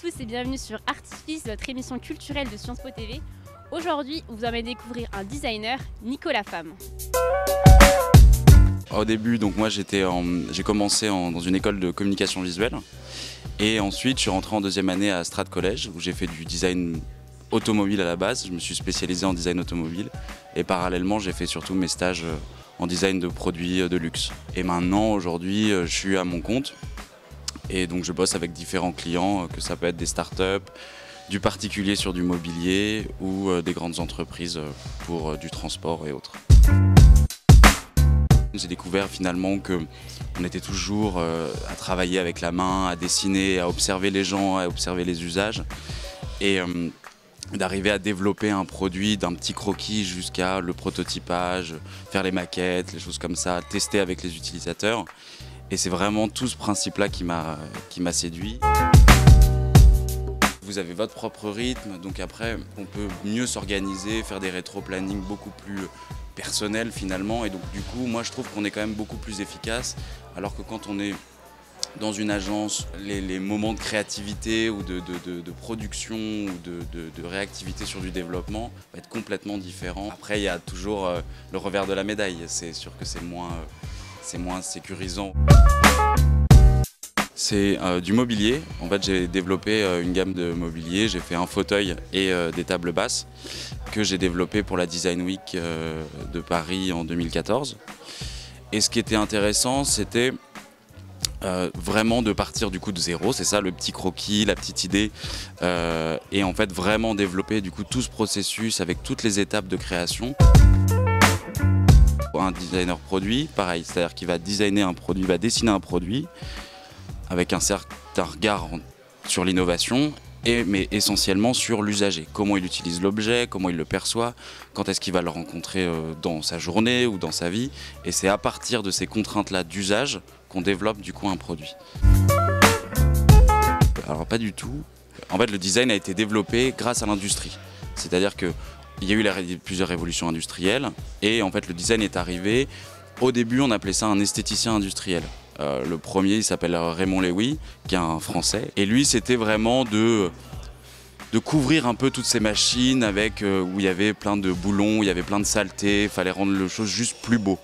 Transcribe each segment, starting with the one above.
tous et bienvenue sur Artifice, votre émission culturelle de Sciences Po TV. Aujourd'hui, on vous emmène découvrir un designer, Nicolas Fam. Au début, donc moi j'ai commencé dans une école de communication visuelle et ensuite je suis rentré en deuxième année à Strat College où j'ai fait du design automobile à la base. Je me suis spécialisé en design automobile et parallèlement j'ai fait surtout mes stages en design de produits de luxe. Et maintenant, aujourd'hui, je suis à mon compte et donc je bosse avec différents clients, que ça peut être des startups, du particulier sur du mobilier ou des grandes entreprises pour du transport et autres. J'ai découvert finalement qu'on était toujours à travailler avec la main, à dessiner, à observer les gens, à observer les usages et d'arriver à développer un produit d'un petit croquis jusqu'à le prototypage, faire les maquettes, les choses comme ça, tester avec les utilisateurs. Et c'est vraiment tout ce principe-là qui m'a séduit. Vous avez votre propre rythme, donc après on peut mieux s'organiser, faire des rétro-planning beaucoup plus personnels finalement. Et donc du coup, moi je trouve qu'on est quand même beaucoup plus efficace, alors que quand on est dans une agence, les moments de créativité ou de production ou de réactivité sur du développement vont être complètement différents. Après, il y a toujours le revers de la médaille. C'est sûr que c'est moins sécurisant. C'est du mobilier. En fait, j'ai développé une gamme de mobilier. J'ai fait un fauteuil et des tables basses que j'ai développé pour la Design Week de Paris en 2014. Et ce qui était intéressant, c'était vraiment de partir du coup de zéro, c'est ça le petit croquis, la petite idée, et en fait vraiment développer du coup tout ce processus avec toutes les étapes de création. Un designer produit, pareil, c'est-à-dire qu'il va designer un produit, va dessiner un produit avec un certain regard sur l'innovation, mais essentiellement sur l'usager. Comment il utilise l'objet, comment il le perçoit, quand est-ce qu'il va le rencontrer dans sa journée ou dans sa vie. Et c'est à partir de ces contraintes-là d'usage qu'on développe du coup un produit. Alors pas du tout. En fait, le design a été développé grâce à l'industrie. C'est-à-dire qu'il y a eu plusieurs révolutions industrielles et en fait le design est arrivé. Au début, on appelait ça un esthéticien industriel. Le premier, il s'appelle Raymond Lévy, qui est un Français. Et lui, c'était vraiment de couvrir un peu toutes ces machines avec, où il y avait plein de boulons, où il y avait plein de saleté, il fallait rendre les choses juste plus beau.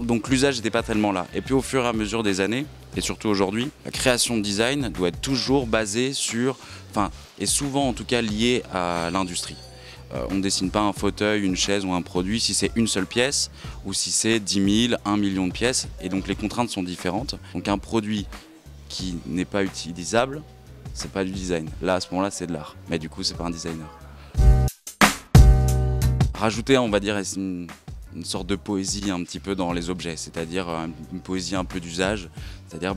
Donc l'usage n'était pas tellement là. Et puis au fur et à mesure des années, et surtout aujourd'hui, la création de design doit être toujours basée sur, et souvent en tout cas liée à l'industrie. On ne dessine pas un fauteuil, une chaise ou un produit si c'est une seule pièce ou si c'est 10 000, 1 million de pièces. Et donc les contraintes sont différentes. Donc un produit qui n'est pas utilisable, c'est pas du design. Là, à ce moment-là, c'est de l'art. Mais du coup, c'est pas un designer. Rajouter, on va dire, une sorte de poésie un petit peu dans les objets. C'est-à-dire une poésie un peu d'usage. C'est-à-dire,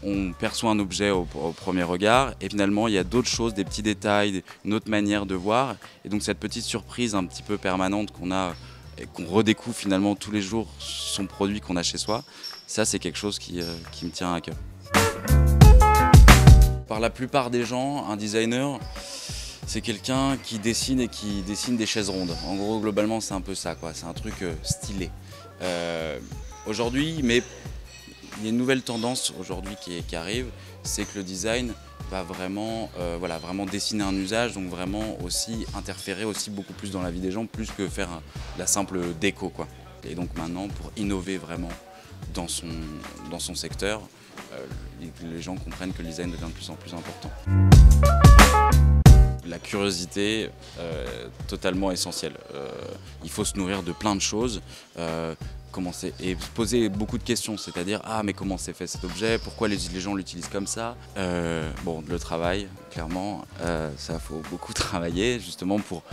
on perçoit un objet au premier regard et finalement il y a d'autres choses, des petits détails, une autre manière de voir. Et donc cette petite surprise un petit peu permanente qu'on a et qu'on redécouvre finalement tous les jours son produit qu'on a chez soi, ça c'est quelque chose qui me tient à cœur. Par la plupart des gens, un designer, c'est quelqu'un qui dessine et qui dessine des chaises rondes. En gros, globalement, c'est un peu ça, quoi. C'est un truc stylé. Aujourd'hui, mais il y a une nouvelle tendance aujourd'hui qui arrive, c'est que le design va vraiment, vraiment dessiner un usage, donc vraiment aussi interférer aussi beaucoup plus dans la vie des gens, plus que faire la simple déco, quoi. Et donc maintenant, pour innover vraiment dans son secteur, les gens comprennent que le design devient de plus en plus important. La curiosité, totalement essentielle. Il faut se nourrir de plein de choses. Et se poser beaucoup de questions, c'est-à-dire mais comment c'est fait cet objet, pourquoi les gens l'utilisent comme ça. Le travail, clairement, ça faut beaucoup travailler justement pour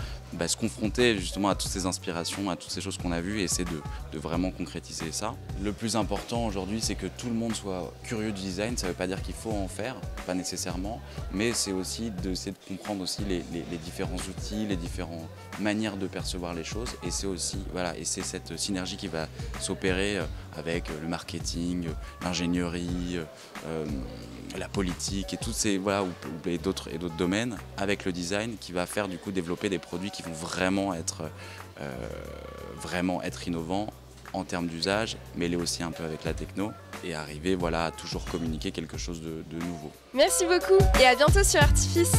se confronter justement à toutes ces inspirations, à toutes ces choses qu'on a vues et essayer de vraiment concrétiser ça. Le plus important aujourd'hui, c'est que tout le monde soit curieux du design. Ça ne veut pas dire qu'il faut en faire, pas nécessairement, mais c'est aussi d'essayer de comprendre aussi les différents outils, les différentes manières de percevoir les choses. Et c'est aussi, et c'est cette synergie qui va s'opérer avec le marketing, l'ingénierie, la politique et tous ces et d'autres domaines avec le design qui va faire du coup développer des produits qui vont vraiment être innovants en termes d'usage, mêlé aussi un peu avec la techno et arriver voilà, à toujours communiquer quelque chose de nouveau. Merci beaucoup et à bientôt sur Artifice.